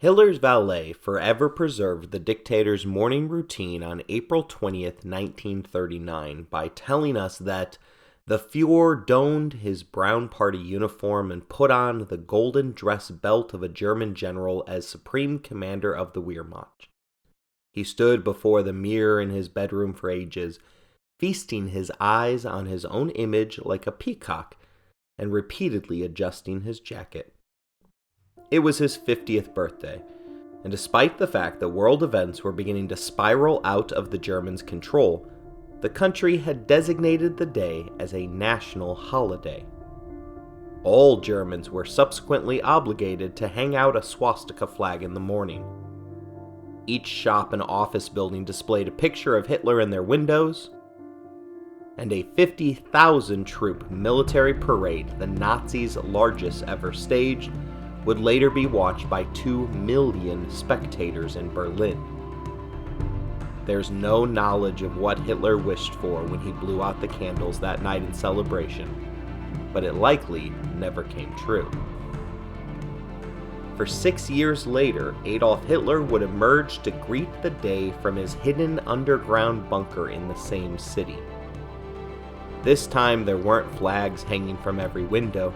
Hitler's valet forever preserved the dictator's morning routine on April 20th, 1939, by telling us that the Fuhrer donned his brown party uniform and put on the golden dress belt of a German general as supreme commander of the Wehrmacht. He stood before the mirror in his bedroom for ages, feasting his eyes on his own image like a peacock, and repeatedly adjusting his jacket. It was his 50th birthday, and despite the fact that world events were beginning to spiral out of the Germans' control, the country had designated the day as a national holiday. All Germans were subsequently obligated to hang out a swastika flag in the morning. Each shop and office building displayed a picture of Hitler in their windows, and a 50,000-troop military parade, the Nazis' largest ever staged, would later be watched by 2 million spectators in Berlin. There's no knowledge of what Hitler wished for when he blew out the candles that night in celebration, but it likely never came true. For 6 years later, Adolf Hitler would emerge to greet the day from his hidden underground bunker in the same city. This time there weren't flags hanging from every window,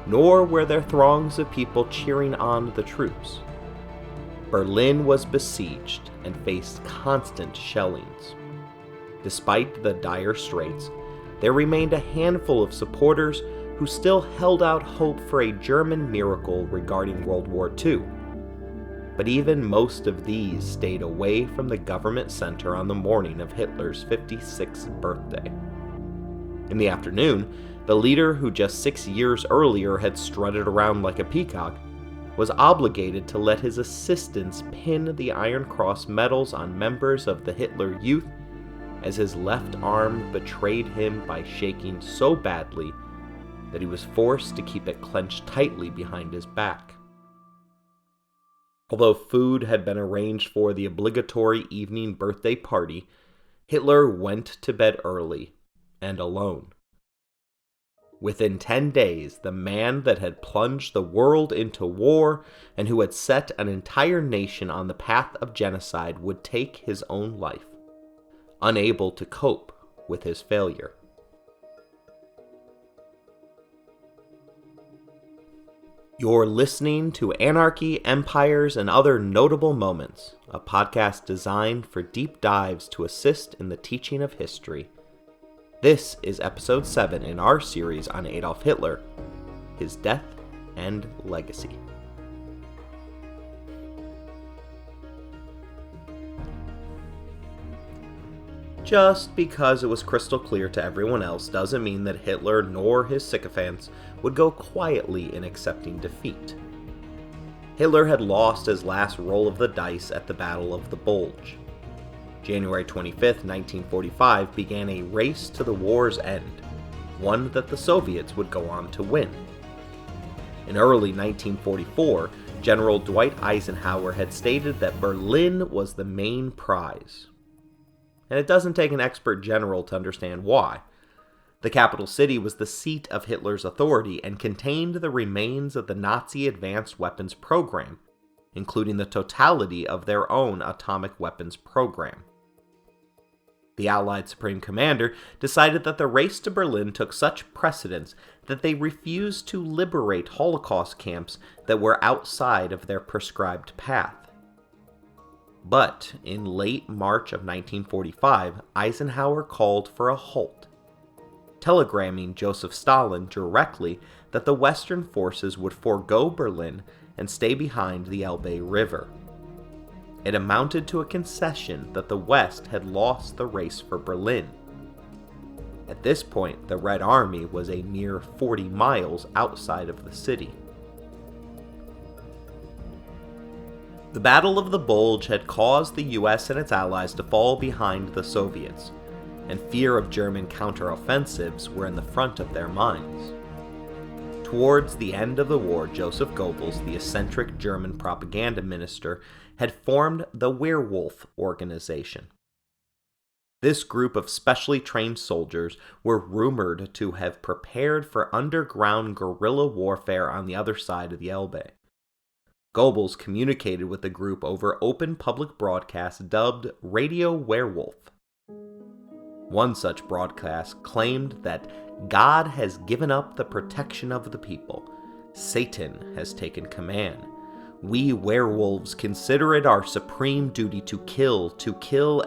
nor were there throngs of people cheering on the troops. Berlin was besieged and faced constant shellings. Despite the dire straits, there remained a handful of supporters who still held out hope for a German miracle regarding World War II. But even most of these stayed away from the government center on the morning of Hitler's 56th birthday. In the afternoon, the leader who just 6 years earlier had strutted around like a peacock was obligated to let his assistants pin the Iron Cross medals on members of the Hitler Youth, as his left arm betrayed him by shaking so badly that he was forced to keep it clenched tightly behind his back. Although food had been arranged for the obligatory evening birthday party, Hitler went to bed early and alone. Within 10 days, the man that had plunged the world into war and who had set an entire nation on the path of genocide would take his own life, unable to cope with his failure. You're listening to Anarchy, Empires, and Other Notable Moments, a podcast designed for deep dives to assist in the teaching of history. This is episode 7 in our series on Adolf Hitler, his death and legacy. Just because it was crystal clear to everyone else doesn't mean that Hitler nor his sycophants would go quietly in accepting defeat. Hitler had lost his last roll of the dice at the Battle of the Bulge. January 25th, 1945 began a race to the war's end, one that the Soviets would go on to win. In early 1944, General Dwight Eisenhower had stated that Berlin was the main prize. And it doesn't take an expert general to understand why. The capital city was the seat of Hitler's authority and contained the remains of the Nazi advanced weapons program, including the totality of their own atomic weapons program. The Allied Supreme Commander decided that the race to Berlin took such precedence that they refused to liberate Holocaust camps that were outside of their prescribed path. But in late March of 1945, Eisenhower called for a halt, telegramming Joseph Stalin directly that the Western forces would forego Berlin and stay behind the Elbe River. It amounted to a concession that the West had lost the race for Berlin. At this point, the Red Army was a mere 40 miles outside of the city. The Battle of the Bulge had caused the US and its allies to fall behind the Soviets, and fear of German counteroffensives were in the front of their minds. Towards the end of the war, Joseph Goebbels, the eccentric German propaganda minister, had formed the Werwolf organization. This group of specially trained soldiers were rumored to have prepared for underground guerrilla warfare on the other side of the Elbe. Goebbels communicated with the group over open public broadcasts dubbed Radio Werewolf. One such broadcast claimed that God has given up the protection of the people. Satan has taken command. We werewolves consider it our supreme duty to kill,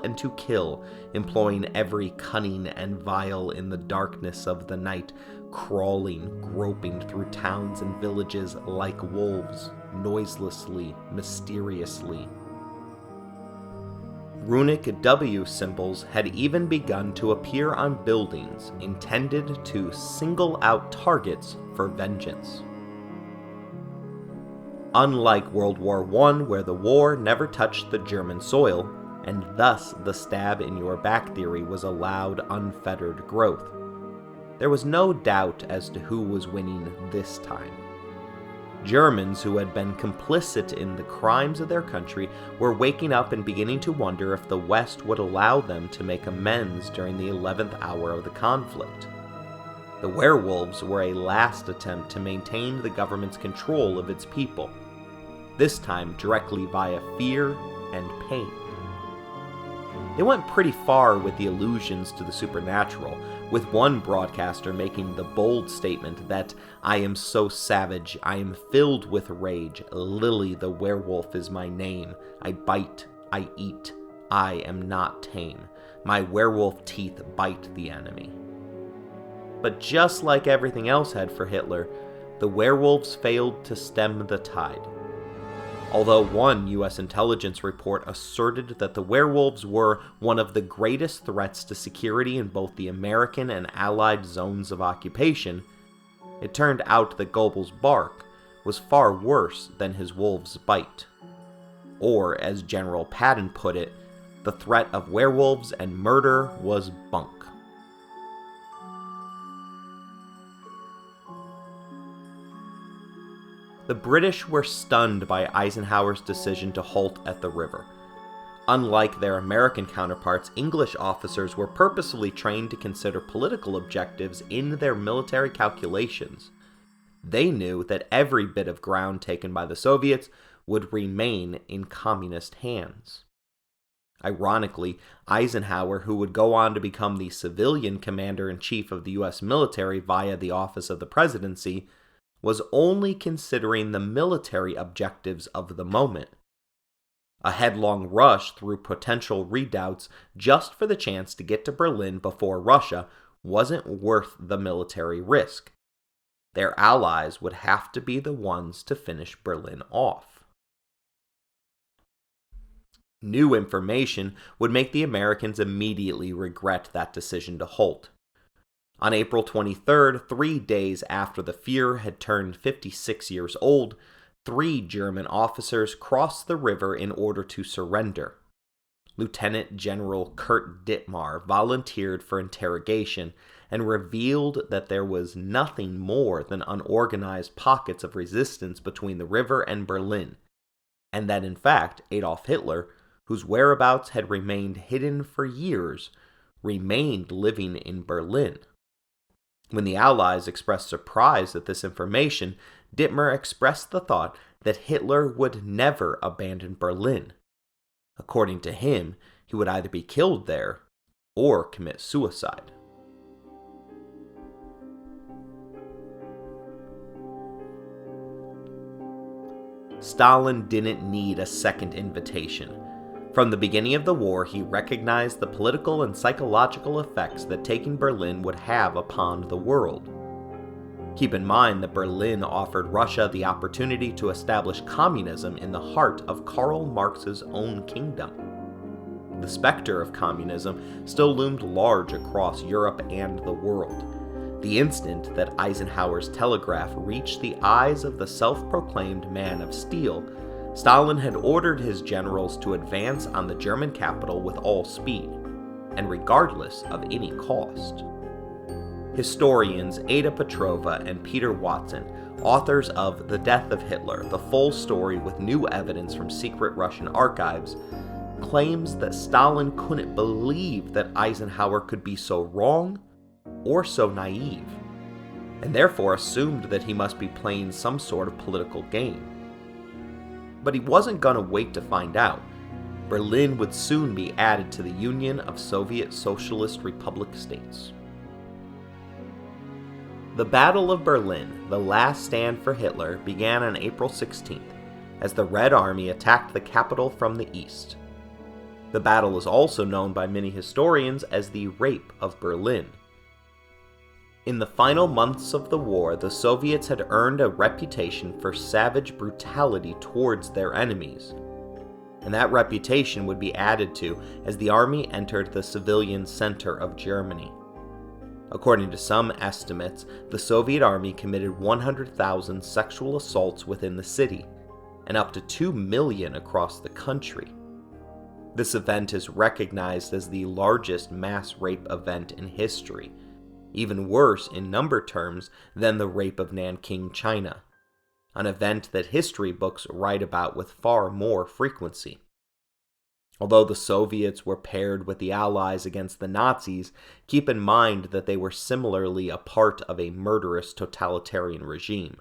and to kill, employing every cunning and vile in the darkness of the night, crawling, groping through towns and villages like wolves, noiselessly, mysteriously. Runic W symbols had even begun to appear on buildings intended to single out targets for vengeance. Unlike World War I, where the war never touched the German soil, and thus the stab in your back theory was allowed unfettered growth, there was no doubt as to who was winning this time. Germans who had been complicit in the crimes of their country were waking up and beginning to wonder if the West would allow them to make amends during the 11th hour of the conflict. The werewolves were a last attempt to maintain the government's control of its people, this time directly via fear and pain. They went pretty far with the allusions to the supernatural, with one broadcaster making the bold statement that, "I am so savage, I am filled with rage, Lily the werewolf is my name, I bite, I eat, I am not tame, my werewolf teeth bite the enemy." But just like everything else had for Hitler, the werewolves failed to stem the tide. Although one U.S. intelligence report asserted that the werewolves were one of the greatest threats to security in both the American and Allied zones of occupation, it turned out that Goebbels' bark was far worse than his wolves' bite. Or, as General Patton put it, the threat of werewolves and murder was bunk. The British were stunned by Eisenhower's decision to halt at the river. Unlike their American counterparts, English officers were purposefully trained to consider political objectives in their military calculations. They knew that every bit of ground taken by the Soviets would remain in communist hands. Ironically, Eisenhower, who would go on to become the civilian commander-in-chief of the U.S. military via the office of the presidency, was only considering the military objectives of the moment. A headlong rush through potential redoubts just for the chance to get to Berlin before Russia wasn't worth the military risk. Their allies would have to be the ones to finish Berlin off. New information would make the Americans immediately regret that decision to halt. On April 23rd, 3 days after the Fuhrer had turned 56 years old, 3 German officers crossed the river in order to surrender. Lieutenant General Kurt Dittmar volunteered for interrogation and revealed that there was nothing more than unorganized pockets of resistance between the river and Berlin, and that in fact Adolf Hitler, whose whereabouts had remained hidden for years, remained living in Berlin. When the Allies expressed surprise at this information, Dittmar expressed the thought that Hitler would never abandon Berlin. According to him, he would either be killed there or commit suicide. Stalin didn't need a second invitation. From the beginning of the war, he recognized the political and psychological effects that taking Berlin would have upon the world. Keep in mind that Berlin offered Russia the opportunity to establish communism in the heart of Karl Marx's own kingdom. The specter of communism still loomed large across Europe and the world. The instant that Eisenhower's telegraph reached the eyes of the self-proclaimed Man of Steel, Stalin had ordered his generals to advance on the German capital with all speed, and regardless of any cost. Historians Ada Petrova and Peter Watson, authors of The Death of Hitler, the full story with new evidence from secret Russian archives, claims that Stalin couldn't believe that Eisenhower could be so wrong or so naive, and therefore assumed that he must be playing some sort of political game. But he wasn't going to wait to find out. Berlin would soon be added to the Union of Soviet Socialist Republic States. The Battle of Berlin, the last stand for Hitler, began on April 16th, as the Red Army attacked the capital from the east. The battle is also known by many historians as the Rape of Berlin. In the final months of the war, the Soviets had earned a reputation for savage brutality towards their enemies, and that reputation would be added to as the army entered the civilian center of Germany. According to some estimates, the Soviet army committed 100,000 sexual assaults within the city, and up to 2 million across the country. This event is recognized as the largest mass rape event in history, even worse in number terms than the rape of Nanking, China, an event that history books write about with far more frequency. Although the Soviets were paired with the Allies against the Nazis, keep in mind that they were similarly a part of a murderous totalitarian regime.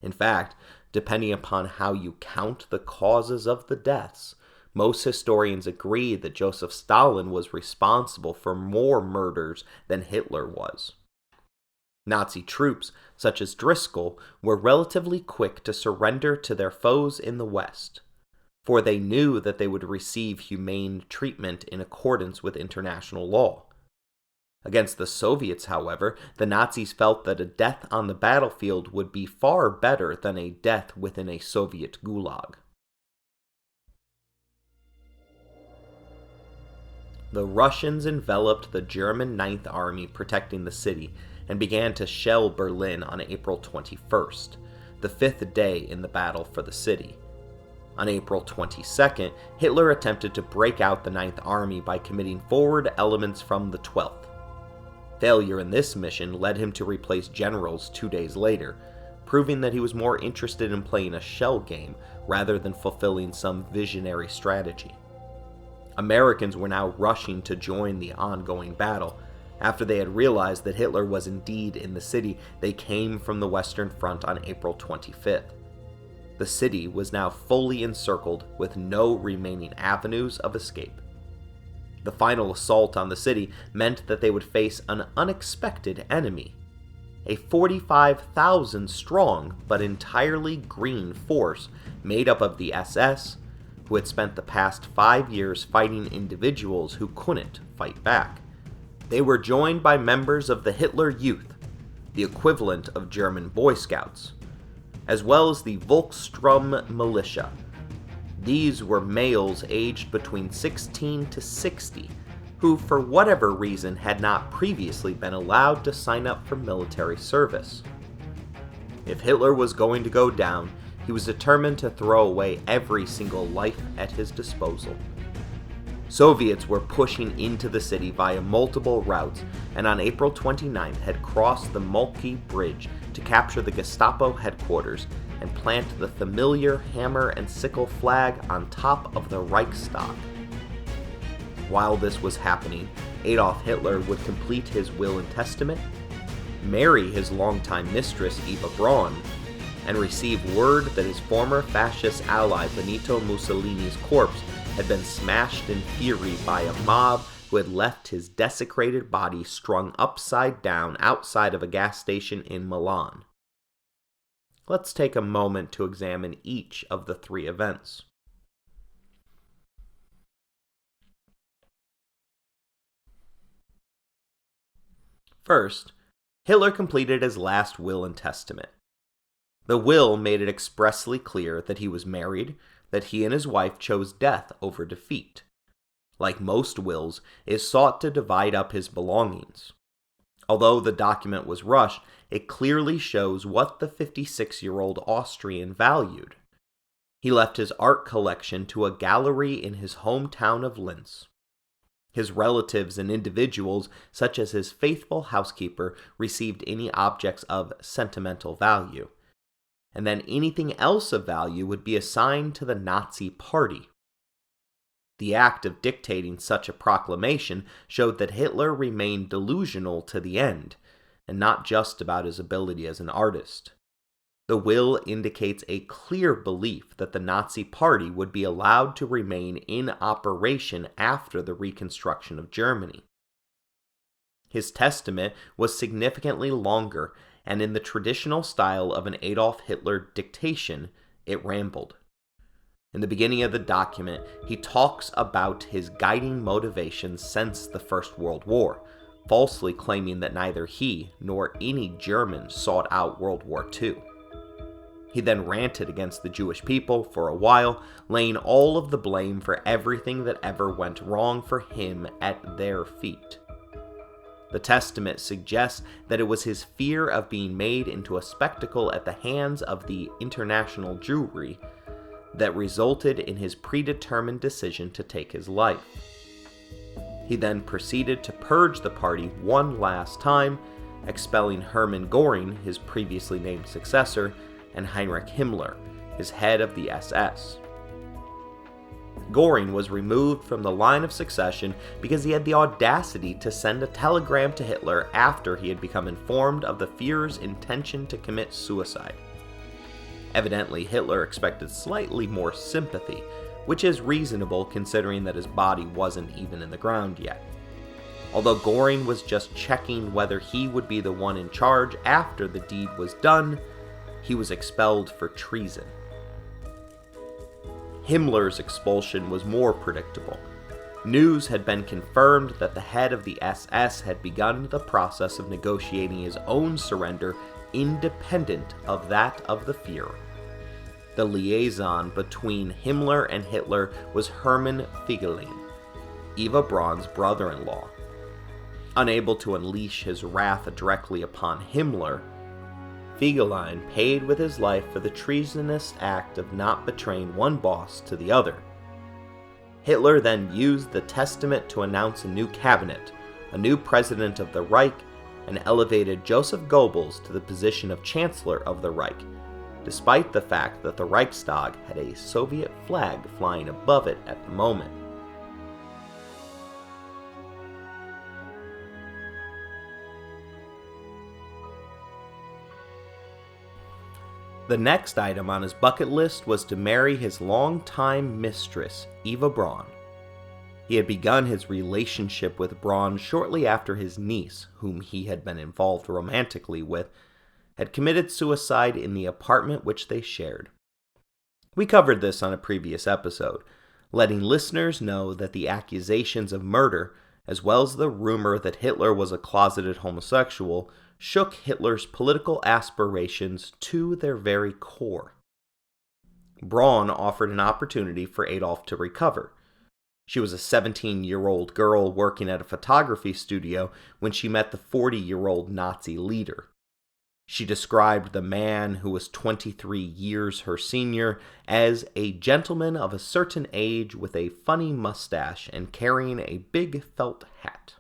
In fact, depending upon how you count the causes of the deaths, most historians agree that Joseph Stalin was responsible for more murders than Hitler was. Nazi troops, such as Driscoll, were relatively quick to surrender to their foes in the West, for they knew that they would receive humane treatment in accordance with international law. Against the Soviets, however, the Nazis felt that a death on the battlefield would be far better than a death within a Soviet gulag. The Russians enveloped the German Ninth Army protecting the city and began to shell Berlin on April 21st, the 5th day in the battle for the city. On April 22nd, Hitler attempted to break out the Ninth Army by committing forward elements from the 12th. Failure in this mission led him to replace generals 2 days later, proving that he was more interested in playing a shell game rather than fulfilling some visionary strategy. Americans were now rushing to join the ongoing battle. After they had realized that Hitler was indeed in the city, they came from the Western Front on April 25th. The city was now fully encircled with no remaining avenues of escape. The final assault on the city meant that they would face an unexpected enemy, a 45,000 strong but entirely green force made up of the SS, who had spent the past 5 years fighting individuals who couldn't fight back. They were joined by members of the Hitler Youth, the equivalent of German Boy Scouts, as well as the Volkssturm militia. These were males aged between 16 to 60, who for whatever reason had not previously been allowed to sign up for military service. If Hitler was going to go down, he was determined to throw away every single life at his disposal. Soviets were pushing into the city via multiple routes, and on April 29th had crossed the Moltke Bridge to capture the Gestapo headquarters and plant the familiar hammer and sickle flag on top of the Reichstag. While this was happening, Adolf Hitler would complete his will and testament, marry his longtime mistress Eva Braun, and receive word that his former fascist ally Benito Mussolini's corpse had been smashed in fury by a mob who had left his desecrated body strung upside down outside of a gas station in Milan. Let's take a moment to examine each of the 3 events. First, Hitler completed his last will and testament. The will made it expressly clear that he was married, that he and his wife chose death over defeat. Like most wills, it sought to divide up his belongings. Although the document was rushed, it clearly shows what the 56-year-old Austrian valued. He left his art collection to a gallery in his hometown of Linz. His relatives and individuals, such as his faithful housekeeper, received any objects of sentimental value, and then anything else of value would be assigned to the Nazi Party. The act of dictating such a proclamation showed that Hitler remained delusional to the end, and not just about his ability as an artist. The will indicates a clear belief that the Nazi Party would be allowed to remain in operation after the reconstruction of Germany. His testament was significantly longer, and in the traditional style of an Adolf Hitler dictation, it rambled. In the beginning of the document, he talks about his guiding motivations since the First World War, falsely claiming that neither he nor any German sought out World War II. He then ranted against the Jewish people for a while, laying all of the blame for everything that ever went wrong for him at their feet. The testament suggests that it was his fear of being made into a spectacle at the hands of the international Jewry that resulted in his predetermined decision to take his life. He then proceeded to purge the party one last time, expelling Hermann Göring, his previously named successor, and Heinrich Himmler, his head of the SS. Göring was removed from the line of succession because he had the audacity to send a telegram to Hitler after he had become informed of the Führer's intention to commit suicide. Evidently, Hitler expected slightly more sympathy, which is reasonable considering that his body wasn't even in the ground yet. Although Göring was just checking whether he would be the one in charge after the deed was done, he was expelled for treason. Himmler's expulsion was more predictable. News had been confirmed that the head of the SS had begun the process of negotiating his own surrender independent of that of the Führer. The liaison between Himmler and Hitler was Hermann Feigeling, Eva Braun's brother-in-law. Unable to unleash his wrath directly upon Himmler, Feigeling paid with his life for the treasonous act of not betraying one boss to the other. Hitler then used the testament to announce a new cabinet, a new president of the Reich, and elevated Joseph Goebbels to the position of Chancellor of the Reich, despite the fact that the Reichstag had a Soviet flag flying above it at the moment. The next item on his bucket list was to marry his longtime mistress, Eva Braun. He had begun his relationship with Braun shortly after his niece, whom he had been involved romantically with, had committed suicide in the apartment which they shared. We covered this on a previous episode, letting listeners know that the accusations of murder, as well as the rumor that Hitler was a closeted homosexual, shook Hitler's political aspirations to their very core. Braun offered an opportunity for Adolf to recover. She was a 17-year-old girl working at a photography studio when she met the 40-year-old Nazi leader. She described the man, who was 23 years her senior, as a gentleman of a certain age with a funny mustache and carrying a big felt hat.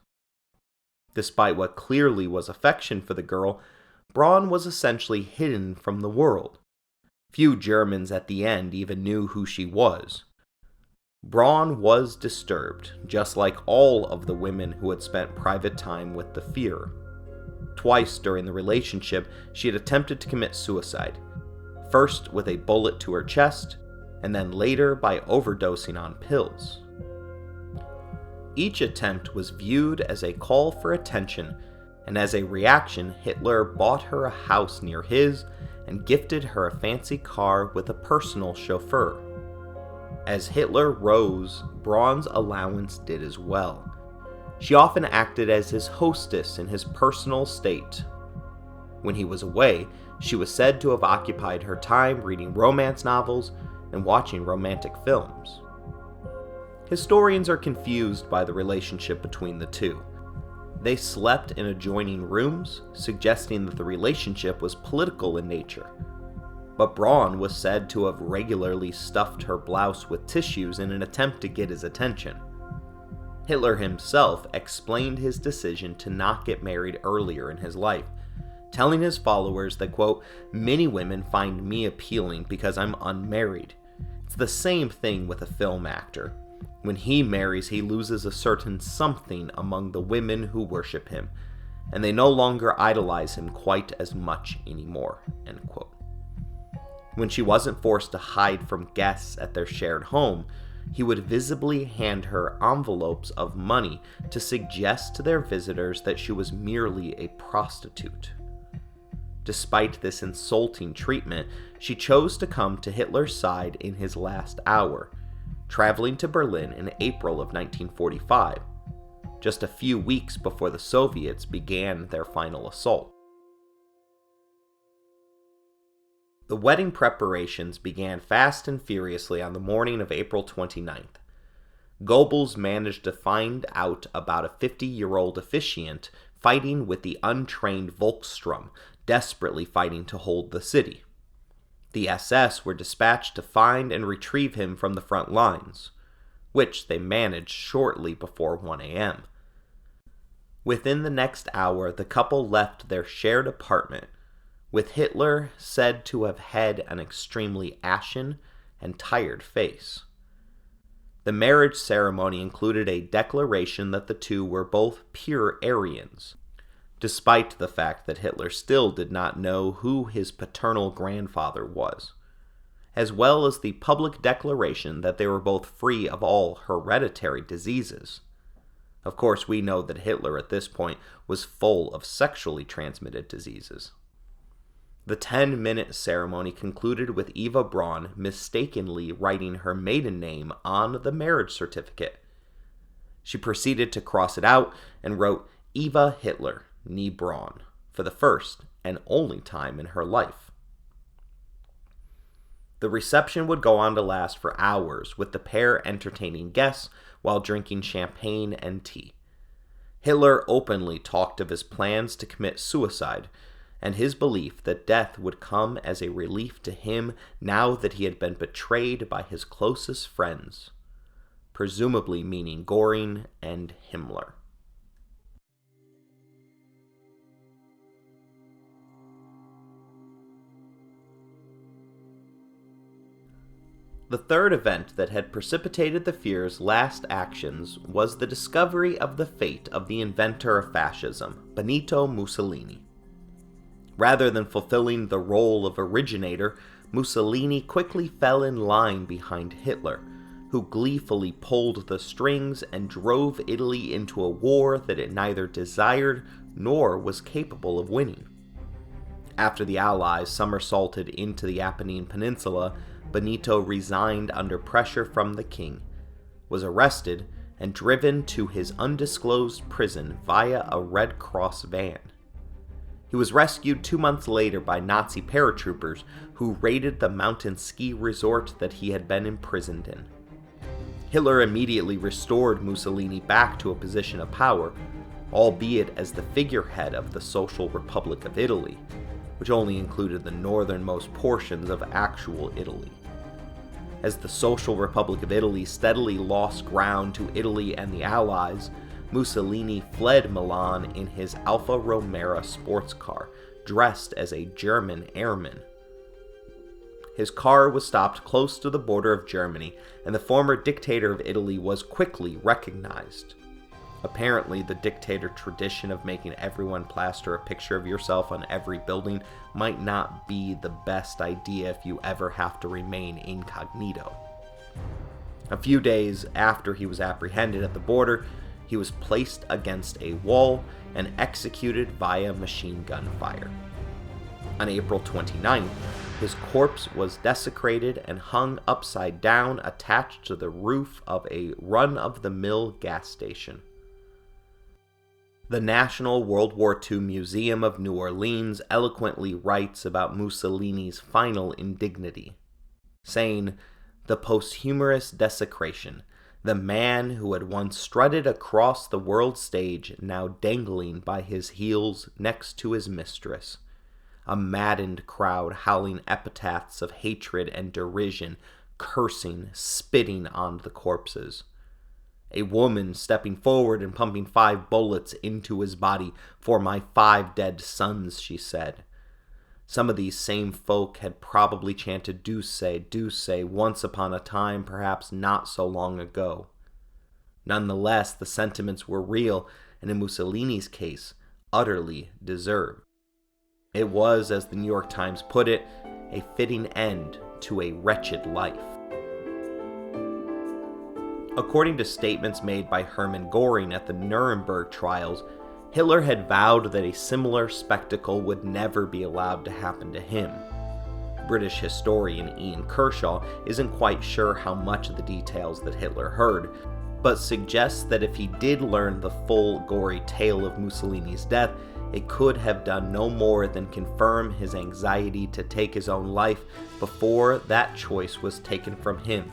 Despite what clearly was affection for the girl, Braun was essentially hidden from the world. Few Germans at the end even knew who she was. Braun was disturbed, just like all of the women who had spent private time with the Führer. Twice during the relationship, she had attempted to commit suicide, first with a bullet to her chest, and then later by overdosing on pills. Each attempt was viewed as a call for attention, and as a reaction, Hitler bought her a house near his and gifted her a fancy car with a personal chauffeur. As Hitler rose, Braun's allowance did as well. She often acted as his hostess in his personal estate. When he was away, she was said to have occupied her time reading romance novels and watching romantic films. Historians are confused by the relationship between the two. They slept in adjoining rooms, suggesting that the relationship was political in nature. But Braun was said to have regularly stuffed her blouse with tissues in an attempt to get his attention. Hitler himself explained his decision to not get married earlier in his life, telling his followers that, quote, "Many women find me appealing because I'm unmarried. It's the same thing with a film actor. When he marries, he loses a certain something among the women who worship him, and they no longer idolize him quite as much anymore," end quote. When she wasn't forced to hide from guests at their shared home, he would visibly hand her envelopes of money to suggest to their visitors that she was merely a prostitute. Despite this insulting treatment, she chose to come to Hitler's side in his last hour, traveling to Berlin in April of 1945, just a few weeks before the Soviets began their final assault. The wedding preparations began fast and furiously on the morning of April 29th. Goebbels managed to find out about a 50-year-old officiant fighting with the untrained Volksstrom, desperately fighting to hold the city. The SS were dispatched to find and retrieve him from the front lines, which they managed shortly before 1 a.m. Within the next hour, the couple left their shared apartment, with Hitler said to have had an extremely ashen and tired face. The marriage ceremony included a declaration that the two were both pure Aryans, despite the fact that Hitler still did not know who his paternal grandfather was, as well as the public declaration that they were both free of all hereditary diseases. Of course, we know that Hitler at this point was full of sexually transmitted diseases. The 10-minute ceremony concluded with Eva Braun mistakenly writing her maiden name on the marriage certificate. She proceeded to cross it out and wrote Eva Hitler, née Braun, for the first and only time in her life. The reception would go on to last for hours, with the pair entertaining guests while drinking champagne and tea. Hitler openly talked of his plans to commit suicide, and his belief that death would come as a relief to him now that he had been betrayed by his closest friends, presumably meaning Göring and Himmler. The third event that had precipitated the Führer's last actions was the discovery of the fate of the inventor of fascism, Benito Mussolini. Rather than fulfilling the role of originator, Mussolini quickly fell in line behind Hitler, who gleefully pulled the strings and drove Italy into a war that it neither desired nor was capable of winning. After the Allies somersaulted into the Apennine Peninsula, Benito resigned under pressure from the king, was arrested, and driven to his undisclosed prison via a Red Cross van. He was rescued 2 months later by Nazi paratroopers who raided the mountain ski resort that he had been imprisoned in. Hitler immediately restored Mussolini back to a position of power, albeit as the figurehead of the Social Republic of Italy, which only included the northernmost portions of actual Italy. As the Social Republic of Italy steadily lost ground to Italy and the Allies, Mussolini fled Milan in his Alfa Romeo sports car, dressed as a German airman. His car was stopped close to the border of Germany, and the former dictator of Italy was quickly recognized. Apparently, the dictator tradition of making everyone plaster a picture of yourself on every building might not be the best idea if you ever have to remain incognito. A few days after he was apprehended at the border, he was placed against a wall and executed via machine gun fire. On April 29th, his corpse was desecrated and hung upside down, attached to the roof of a run-of-the-mill gas station. The National World War II Museum of New Orleans eloquently writes about Mussolini's final indignity, saying, "The posthumous desecration, the man who had once strutted across the world stage, now dangling by his heels next to his mistress. A maddened crowd howling epithets of hatred and derision, cursing, spitting on the corpses. A woman stepping forward and pumping 5 bullets into his body. For my 5 dead sons, she said. Some of these same folk had probably chanted Duce, Duce once upon a time, perhaps not so long ago. Nonetheless, the sentiments were real, and in Mussolini's case, utterly deserved. It was, as the New York Times put it, a fitting end to a wretched life. According to statements made by Hermann Göring at the Nuremberg trials, Hitler had vowed that a similar spectacle would never be allowed to happen to him. British historian Ian Kershaw isn't quite sure how much of the details that Hitler heard, but suggests that if he did learn the full gory tale of Mussolini's death, it could have done no more than confirm his anxiety to take his own life before that choice was taken from him,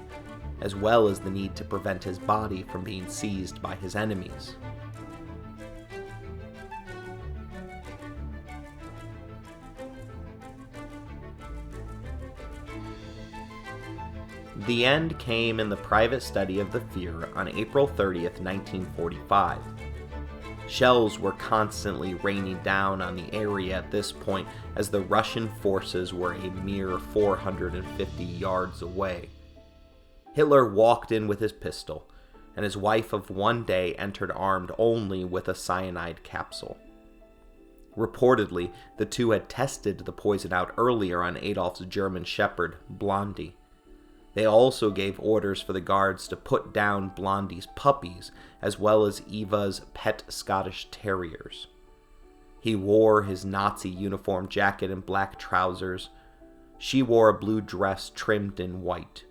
as well as the need to prevent his body from being seized by his enemies. The end came in the private study of the Fuhrer on April 30th, 1945. Shells were constantly raining down on the area at this point, as the Russian forces were a mere 450 yards away. Hitler walked in with his pistol, and his wife of one day entered armed only with a cyanide capsule. Reportedly, the two had tested the poison out earlier on Adolf's German shepherd, Blondie. They also gave orders for the guards to put down Blondie's puppies, as well as Eva's pet Scottish terriers. He wore his Nazi uniform jacket and black trousers. She wore a blue dress trimmed in white.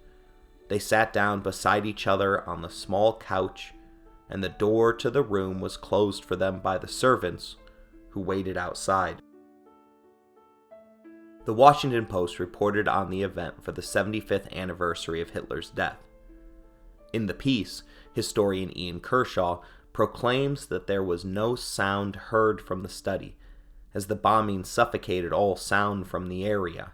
They sat down beside each other on the small couch, and the door to the room was closed for them by the servants, who waited outside. The Washington Post reported on the event for the 75th anniversary of Hitler's death. In the piece, historian Ian Kershaw proclaims that there was no sound heard from the study, as the bombing suffocated all sound from the area.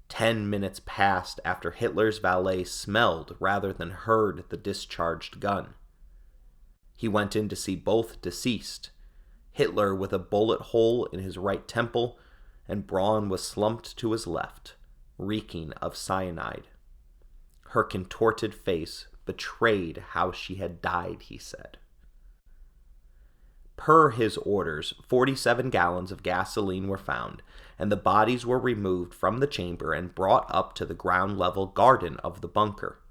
10 minutes passed after Hitler's valet smelled rather than heard the discharged gun. He went in to see both deceased, Hitler with a bullet hole in his right temple, and Braun was slumped to his left, reeking of cyanide. Her contorted face betrayed how she had died, he said. Per his orders, 47 gallons of gasoline were found, and the bodies were removed from the chamber and brought up to the ground-level garden of the bunker.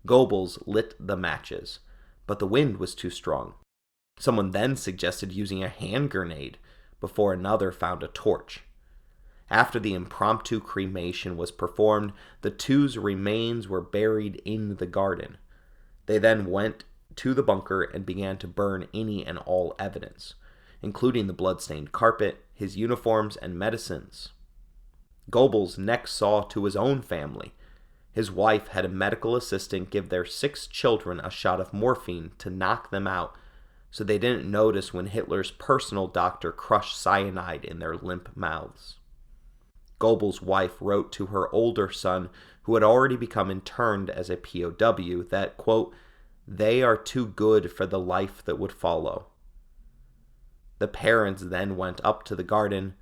Goebbels lit the matches, but the wind was too strong. Someone then suggested using a hand grenade, before another found a torch. After the impromptu cremation was performed, the two's remains were buried in the garden. They then went to the bunker and began to burn any and all evidence, including the blood-stained carpet, his uniforms, and medicines. Goebbels next saw to his own family. His wife had a medical assistant give their 6 children a shot of morphine to knock them out, so they didn't notice when Hitler's personal doctor crushed cyanide in their limp mouths. Goebbels' wife wrote to her older son, who had already become interned as a POW, that, quote, "They are too good for the life that would follow." The parents then went up to the garden,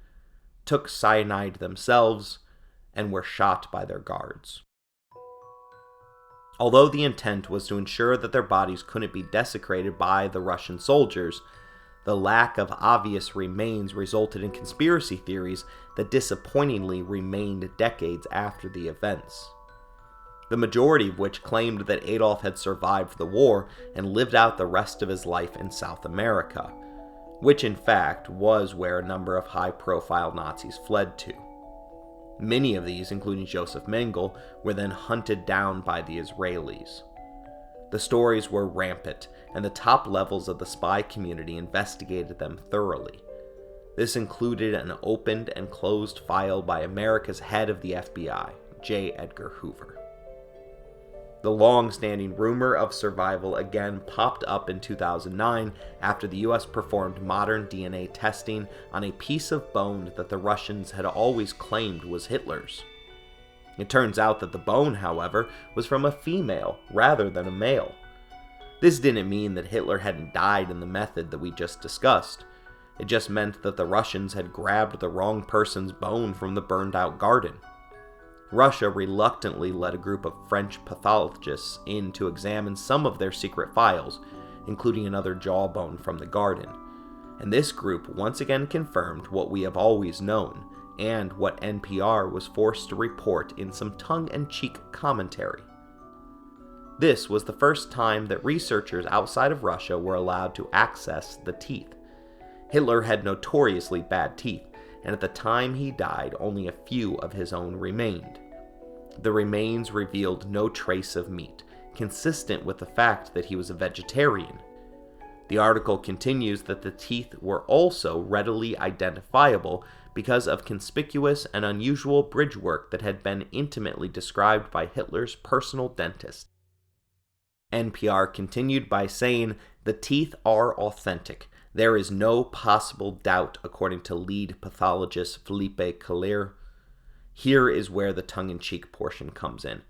took cyanide themselves, and were shot by their guards. Although the intent was to ensure that their bodies couldn't be desecrated by the Russian soldiers, the lack of obvious remains resulted in conspiracy theories that disappointingly remained decades after the events. The majority of which claimed that Adolf had survived the war and lived out the rest of his life in South America, which in fact was where a number of high-profile Nazis fled to. Many of these, including Joseph Mengele, were then hunted down by the Israelis. The stories were rampant, and the top levels of the spy community investigated them thoroughly. This included an opened and closed file by America's head of the FBI, J. Edgar Hoover. The long-standing rumor of survival again popped up in 2009 after the US performed modern DNA testing on a piece of bone that the Russians had always claimed was Hitler's. It turns out that the bone, however, was from a female rather than a male. This didn't mean that Hitler hadn't died in the method that we just discussed. It just meant that the Russians had grabbed the wrong person's bone from the burned-out garden. Russia reluctantly let a group of French pathologists in to examine some of their secret files, including another jawbone from the garden. And this group once again confirmed what we have always known, and what NPR was forced to report in some tongue-in-cheek commentary. This was the first time that researchers outside of Russia were allowed to access the teeth. Hitler had notoriously bad teeth, and at the time he died, only a few of his own remained. The remains revealed no trace of meat, consistent with the fact that he was a vegetarian. The article continues that the teeth were also readily identifiable because of conspicuous and unusual bridge work that had been intimately described by Hitler's personal dentist. NPR continued by saying, "The teeth are authentic. There is no possible doubt," according to lead pathologist Philippe Collier. Here is where the tongue-in-cheek portion comes in.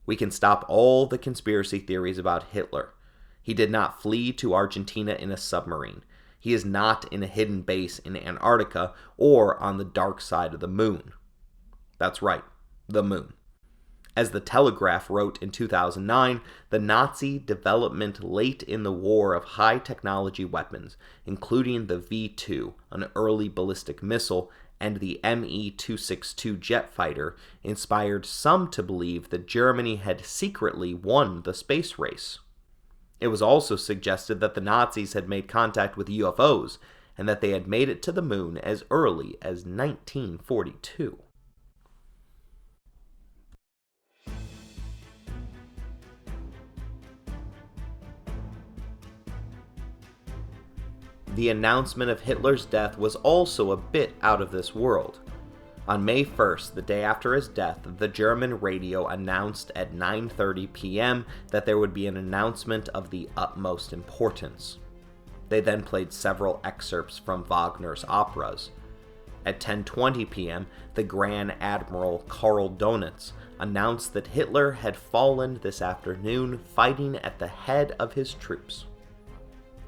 We can stop all the conspiracy theories about Hitler. He did not flee to Argentina in a submarine. He is not in a hidden base in Antarctica or on the dark side of the moon. That's right, the moon. As the Telegraph wrote in 2009, the Nazi development late in the war of high-technology weapons, including the V-2, an early ballistic missile, and the Me-262 jet fighter, inspired some to believe that Germany had secretly won the space race. It was also suggested that the Nazis had made contact with UFOs, and that they had made it to the moon as early as 1942. The announcement of Hitler's death was also a bit out of this world. On May 1st, the day after his death, the German radio announced at 9:30 p.m. that there would be an announcement of the utmost importance. They then played several excerpts from Wagner's operas. At 10:20 p.m., the Grand Admiral Karl Donitz announced that Hitler had fallen this afternoon fighting at the head of his troops.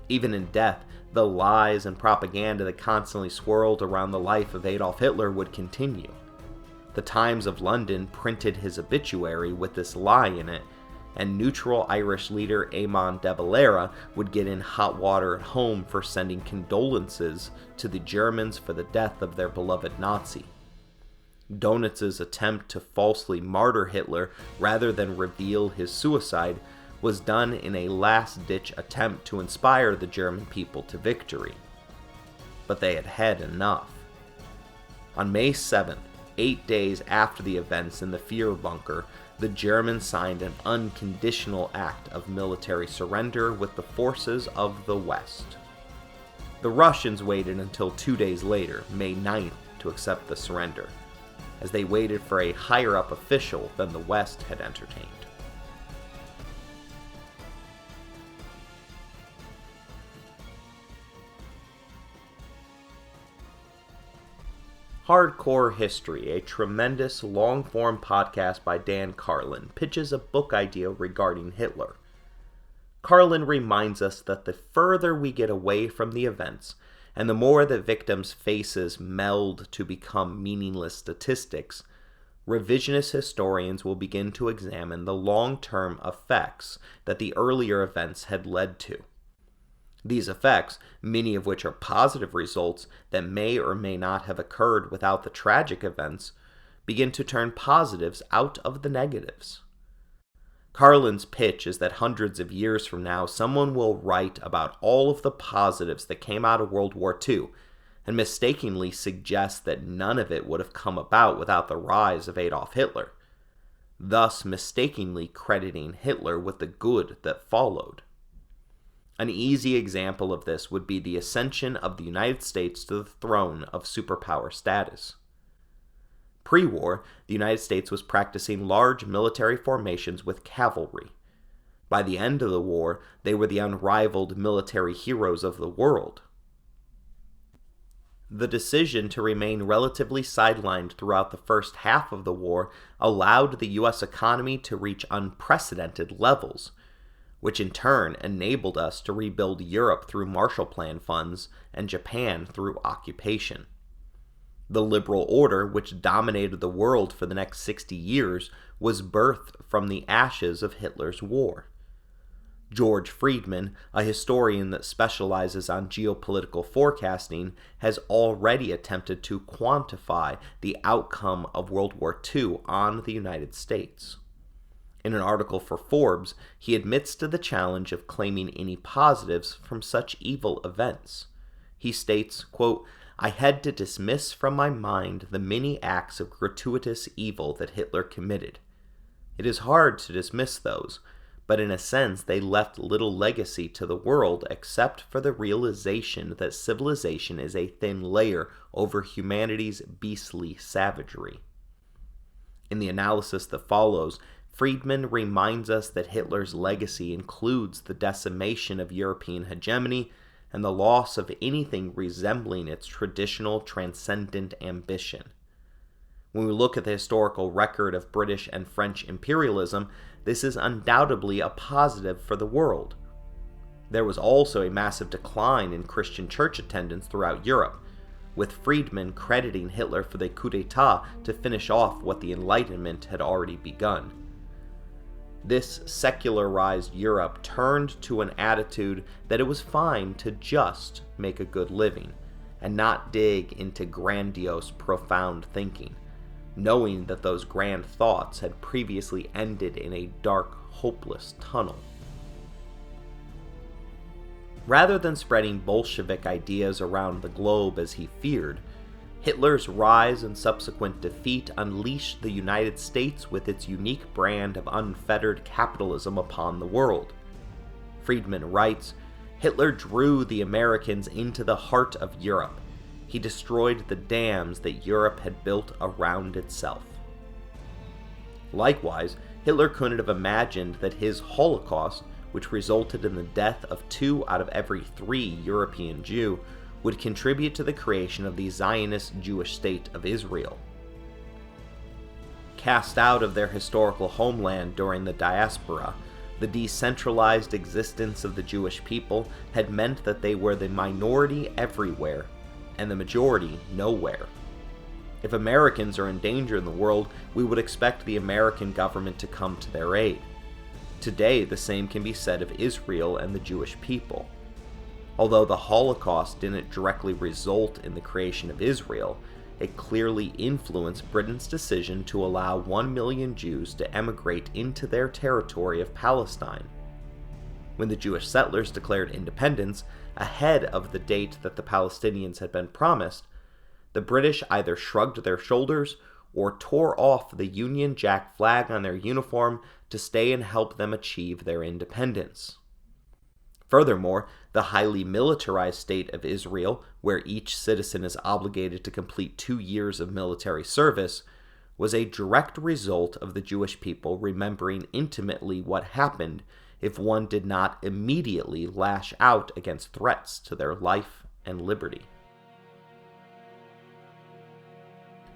Even in death, the lies and propaganda that constantly swirled around the life of Adolf Hitler would continue. The Times of London printed his obituary with this lie in it, and neutral Irish leader Eamon de Valera would get in hot water at home for sending condolences to the Germans for the death of their beloved Nazi. Donitz's attempt to falsely martyr Hitler rather than reveal his suicide was done in a last-ditch attempt to inspire the German people to victory. But they had had enough. On May 7th, 8 days after the events in the Fuhrer bunker, the Germans signed an unconditional act of military surrender with the forces of the West. The Russians waited until 2 days later, May 9th, to accept the surrender, as they waited for a higher-up official than the West had entertained. Hardcore History, a tremendous long-form podcast by Dan Carlin, pitches a book idea regarding Hitler. Carlin reminds us that the further we get away from the events, and the more the victims' faces meld to become meaningless statistics, revisionist historians will begin to examine the long-term effects that the earlier events had led to. These effects, many of which are positive results that may or may not have occurred without the tragic events, begin to turn positives out of the negatives. Carlin's pitch is that hundreds of years from now, someone will write about all of the positives that came out of World War II, and mistakenly suggest that none of it would have come about without the rise of Adolf Hitler, thus mistakenly crediting Hitler with the good that followed. An easy example of this would be the ascension of the United States to the throne of superpower status. Pre-war, the United States was practicing large military formations with cavalry. By the end of the war, they were the unrivaled military heroes of the world. The decision to remain relatively sidelined throughout the first half of the war allowed the U.S. economy to reach unprecedented levels, which in turn enabled us to rebuild Europe through Marshall Plan funds and Japan through occupation. The liberal order, which dominated the world for the next 60 years, was birthed from the ashes of Hitler's war. George Friedman, a historian that specializes on geopolitical forecasting, has already attempted to quantify the outcome of World War II on the United States. In an article for Forbes, he admits to the challenge of claiming any positives from such evil events. He states, quote, "I had to dismiss from my mind the many acts of gratuitous evil that Hitler committed. It is hard to dismiss those, but in a sense they left little legacy to the world except for the realization that civilization is a thin layer over humanity's beastly savagery." In the analysis that follows, Friedman reminds us that Hitler's legacy includes the decimation of European hegemony and the loss of anything resembling its traditional transcendent ambition. When we look at the historical record of British and French imperialism, this is undoubtedly a positive for the world. There was also a massive decline in Christian church attendance throughout Europe, with Friedman crediting Hitler for the coup d'etat to finish off what the Enlightenment had already begun. This secularized Europe turned to an attitude that it was fine to just make a good living, and not dig into grandiose, profound thinking, knowing that those grand thoughts had previously ended in a dark, hopeless tunnel. Rather than spreading Bolshevik ideas around the globe as he feared, Hitler's rise and subsequent defeat unleashed the United States with its unique brand of unfettered capitalism upon the world. Friedman writes, "Hitler drew the Americans into the heart of Europe. He destroyed the dams that Europe had built around itself." Likewise, Hitler couldn't have imagined that his Holocaust, which resulted in the death of 2 out of every 3 European Jews, would contribute to the creation of the Zionist Jewish state of Israel. Cast out of their historical homeland during the diaspora, the decentralized existence of the Jewish people had meant that they were the minority everywhere and the majority nowhere. If Americans are in danger in the world, we would expect the American government to come to their aid. Today, the same can be said of Israel and the Jewish people. Although the Holocaust didn't directly result in the creation of Israel, it clearly influenced Britain's decision to allow 1 million Jews to emigrate into their territory of Palestine. When the Jewish settlers declared independence, ahead of the date that the Palestinians had been promised, the British either shrugged their shoulders or tore off the Union Jack flag on their uniform to stay and help them achieve their independence. Furthermore, the highly militarized state of Israel, where each citizen is obligated to complete 2 years of military service, was a direct result of the Jewish people remembering intimately what happened if one did not immediately lash out against threats to their life and liberty.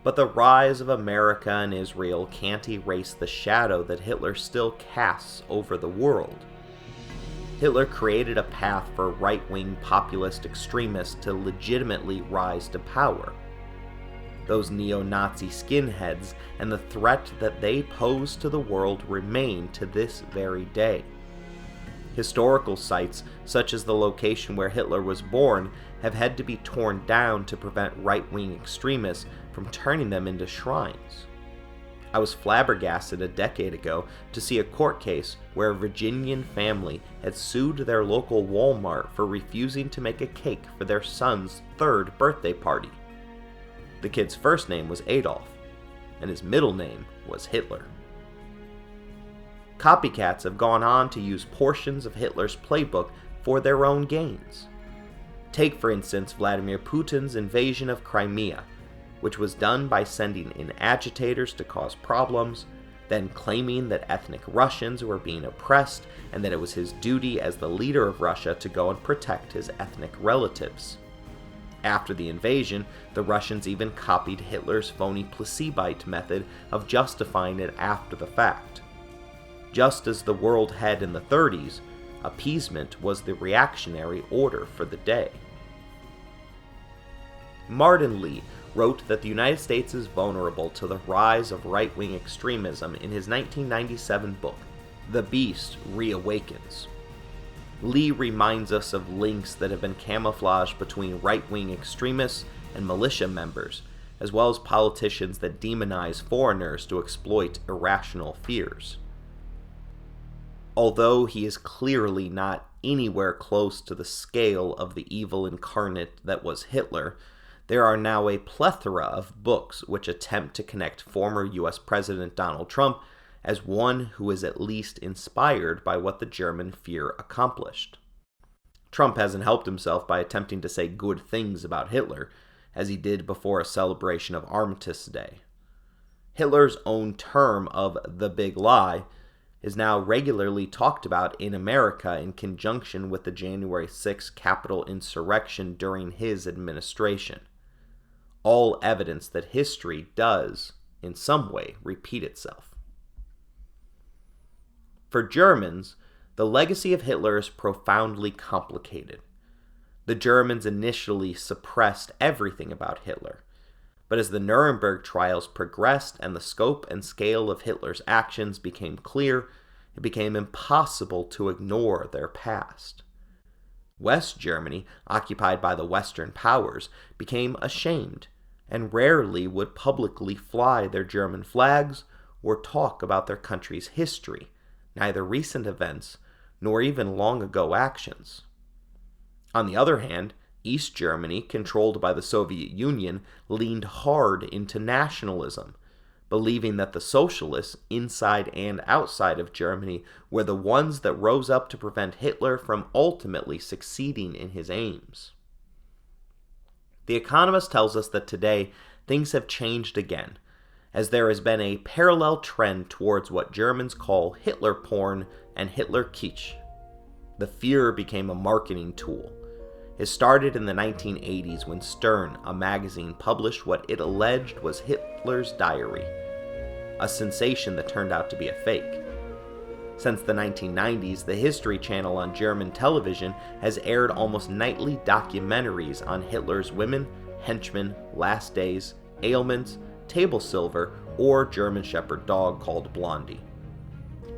But the rise of America and Israel can't erase the shadow that Hitler still casts over the world. Hitler created a path for right-wing populist extremists to legitimately rise to power. Those neo-Nazi skinheads and the threat that they pose to the world remain to this very day. Historical sites, such as the location where Hitler was born, have had to be torn down to prevent right-wing extremists from turning them into shrines. I was flabbergasted a decade ago to see a court case where a Virginian family had sued their local Walmart for refusing to make a cake for their son's 3rd birthday party. The kid's first name was Adolf, and his middle name was Hitler. Copycats have gone on to use portions of Hitler's playbook for their own gains. Take, for instance, Vladimir Putin's invasion of Crimea, which was done by sending in agitators to cause problems, then claiming that ethnic Russians were being oppressed and that it was his duty as the leader of Russia to go and protect his ethnic relatives. After the invasion, the Russians even copied Hitler's phony plebiscite method of justifying it after the fact. Just as the world had in the 30s, appeasement was the reactionary order for the day. Martin Lee wrote that the United States is vulnerable to the rise of right-wing extremism in his 1997 book, The Beast Reawakens. Lee reminds us of links that have been camouflaged between right-wing extremists and militia members, as well as politicians that demonize foreigners to exploit irrational fears. Although he is clearly not anywhere close to the scale of the evil incarnate that was Hitler, there are now a plethora of books which attempt to connect former US President Donald Trump as one who is at least inspired by what the German Führer accomplished. Trump hasn't helped himself by attempting to say good things about Hitler, as he did before a celebration of Armistice Day. Hitler's own term of the big lie is now regularly talked about in America in conjunction with the January 6th Capitol insurrection during his administration. All evidence that history does, in some way, repeat itself. For Germans, the legacy of Hitler is profoundly complicated. The Germans initially suppressed everything about Hitler, but as the Nuremberg trials progressed and the scope and scale of Hitler's actions became clear, it became impossible to ignore their past. West Germany, occupied by the Western powers, became ashamed and rarely would publicly fly their German flags or talk about their country's history, neither recent events nor even long ago actions. On the other hand, East Germany, controlled by the Soviet Union, leaned hard into nationalism, believing that the socialists inside and outside of Germany were the ones that rose up to prevent Hitler from ultimately succeeding in his aims. The Economist tells us that today things have changed again, as there has been a parallel trend towards what Germans call Hitler porn and Hitler kitsch. The Führer became a marketing tool. It started in the 1980s when Stern, a magazine, published what it alleged was Hitler's diary, a sensation that turned out to be a fake. Since the 1990s, the History Channel on German television has aired almost nightly documentaries on Hitler's women, henchmen, last days, ailments, table silver, or German Shepherd dog called Blondie.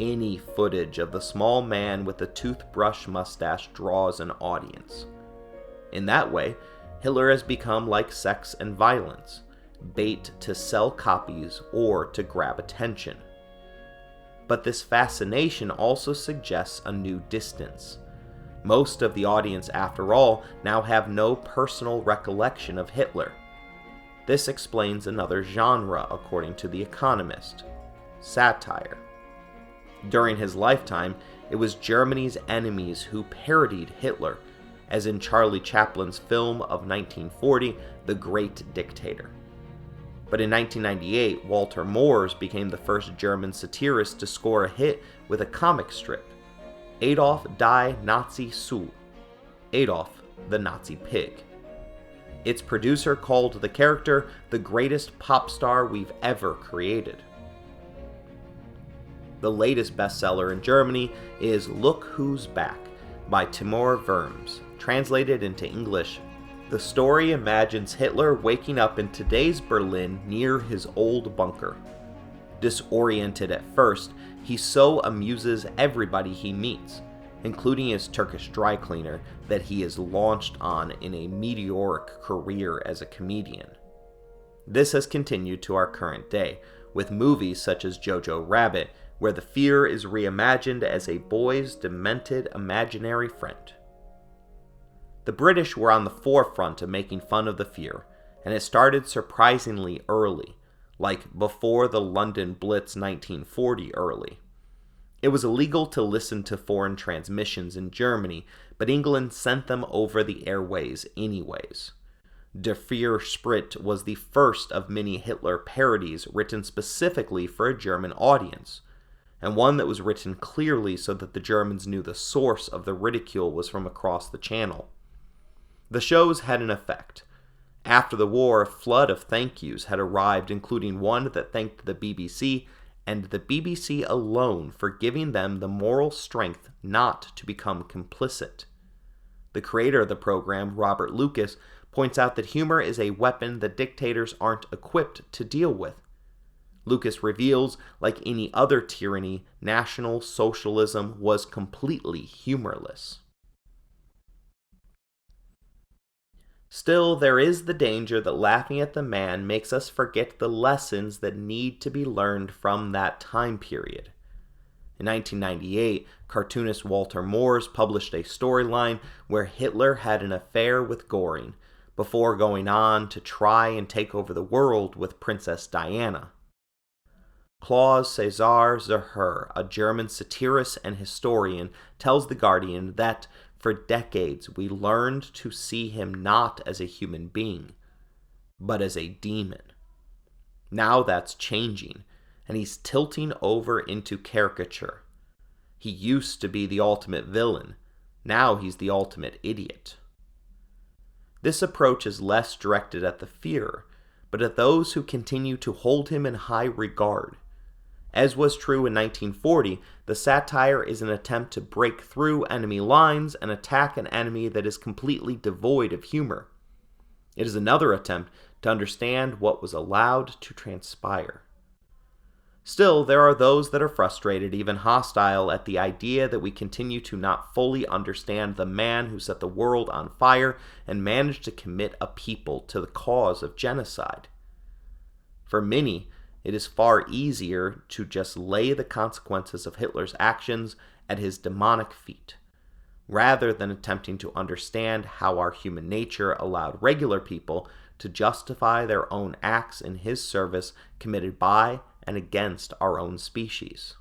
Any footage of the small man with the toothbrush mustache draws an audience. In that way, Hitler has become like sex and violence, bait to sell copies or to grab attention. But this fascination also suggests a new distance. Most of the audience, after all, now have no personal recollection of Hitler. This explains another genre, according to The Economist: satire. During his lifetime, it was Germany's enemies who parodied Hitler, as in Charlie Chaplin's film of 1940, The Great Dictator. But in 1998, Walter Moors became the first German satirist to score a hit with a comic strip, Adolf die Nazi Sau, Adolf the Nazi Pig. Its producer called the character the greatest pop star we've ever created. The latest bestseller in Germany is Look Who's Back by Timur Vermes. Translated into English, the story imagines Hitler waking up in today's Berlin near his old bunker. Disoriented at first, he so amuses everybody he meets, including his Turkish dry cleaner, that he is launched on in a meteoric career as a comedian. This has continued to our current day, with movies such as Jojo Rabbit, where the Führer is reimagined as a boy's demented imaginary friend. The British were on the forefront of making fun of the Führer, and it started surprisingly early, like before the London Blitz 1940 early. It was illegal to listen to foreign transmissions in Germany, but England sent them over the airways anyways. Der Führersprit was the first of many Hitler parodies written specifically for a German audience, and one that was written clearly so that the Germans knew the source of the ridicule was from across the channel. The shows had an effect. After the war, a flood of thank yous had arrived, including one that thanked the BBC, and the BBC alone, for giving them the moral strength not to become complicit. The creator of the program, Robert Lucas, points out that humor is a weapon that dictators aren't equipped to deal with. Lucas reveals, like any other tyranny, National Socialism was completely humorless. Still, there is the danger that laughing at the man makes us forget the lessons that need to be learned from that time period. In 1998, cartoonist Walter Moores published a storyline where Hitler had an affair with Göring, before going on to try and take over the world with Princess Diana. Klaus Cäsar Zerher, a German satirist and historian, tells The Guardian that for decades we learned to see him not as a human being, but as a demon. Now that's changing, and he's tilting over into caricature. He used to be the ultimate villain. Now he's the ultimate idiot. This approach is less directed at the Fuhrer, but at those who continue to hold him in high regard. As was true in 1940, the satire is an attempt to break through enemy lines and attack an enemy that is completely devoid of humor. It is another attempt to understand what was allowed to transpire. Still, there are those that are frustrated, even hostile, at the idea that we continue to not fully understand the man who set the world on fire and managed to commit a people to the cause of genocide. For many, it is far easier to just lay the consequences of Hitler's actions at his demonic feet, rather than attempting to understand how our human nature allowed regular people to justify their own acts in his service committed by and against our own species.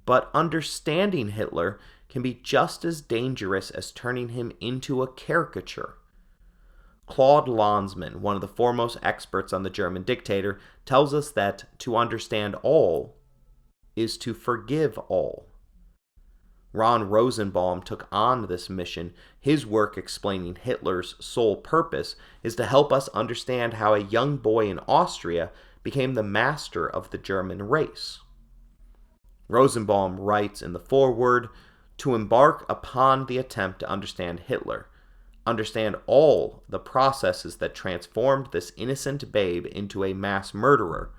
But understanding Hitler can be just as dangerous as turning him into a caricature. Claude Lanzmann, one of the foremost experts on the German dictator, tells us that to understand all is to forgive all. Ron Rosenbaum took on this mission. His work explaining Hitler's sole purpose is to help us understand how a young boy in Austria became the master of the German race. Rosenbaum writes in the foreword, "To embark upon the attempt to understand Hitler, understand all the processes that transformed this innocent babe into a mass murderer,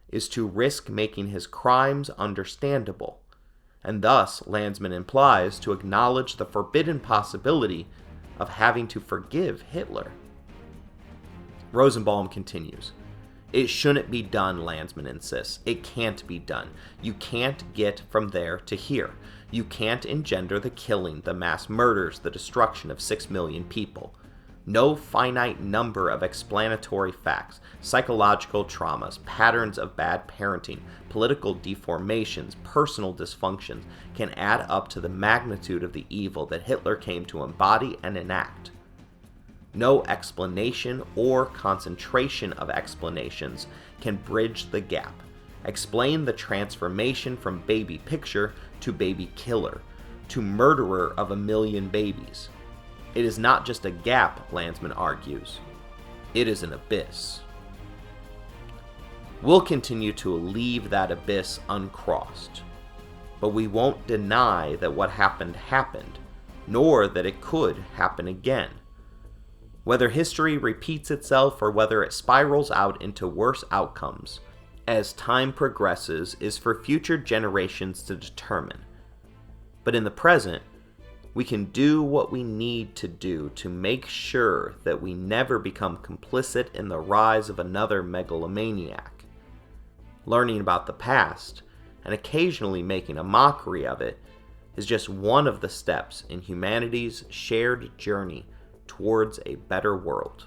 is to risk making his crimes understandable, and thus, Lanzmann implies, to acknowledge the forbidden possibility of having to forgive Hitler." Rosenbaum continues, "It shouldn't be done," Lanzmann insists. "It can't be done. You can't get from there to here. You can't engender the killing, the mass murders, the destruction of 6 million people. No finite number of explanatory facts, psychological traumas, patterns of bad parenting, political deformations, personal dysfunctions can add up to the magnitude of the evil that Hitler came to embody and enact. No explanation or concentration of explanations can bridge the gap, explain the transformation from baby picture to baby killer, to murderer of 1 million babies. It is not just a gap," Lanzmann argues. It is an abyss. We'll continue to leave that abyss uncrossed, but we won't deny that what happened happened, nor that it could happen again. Whether history repeats itself or whether it spirals out into worse outcomes, as time progresses, is for future generations to determine. But in the present, we can do what we need to do to make sure that we never become complicit in the rise of another megalomaniac. Learning about the past, and occasionally making a mockery of it, is just one of the steps in humanity's shared journey towards a better world.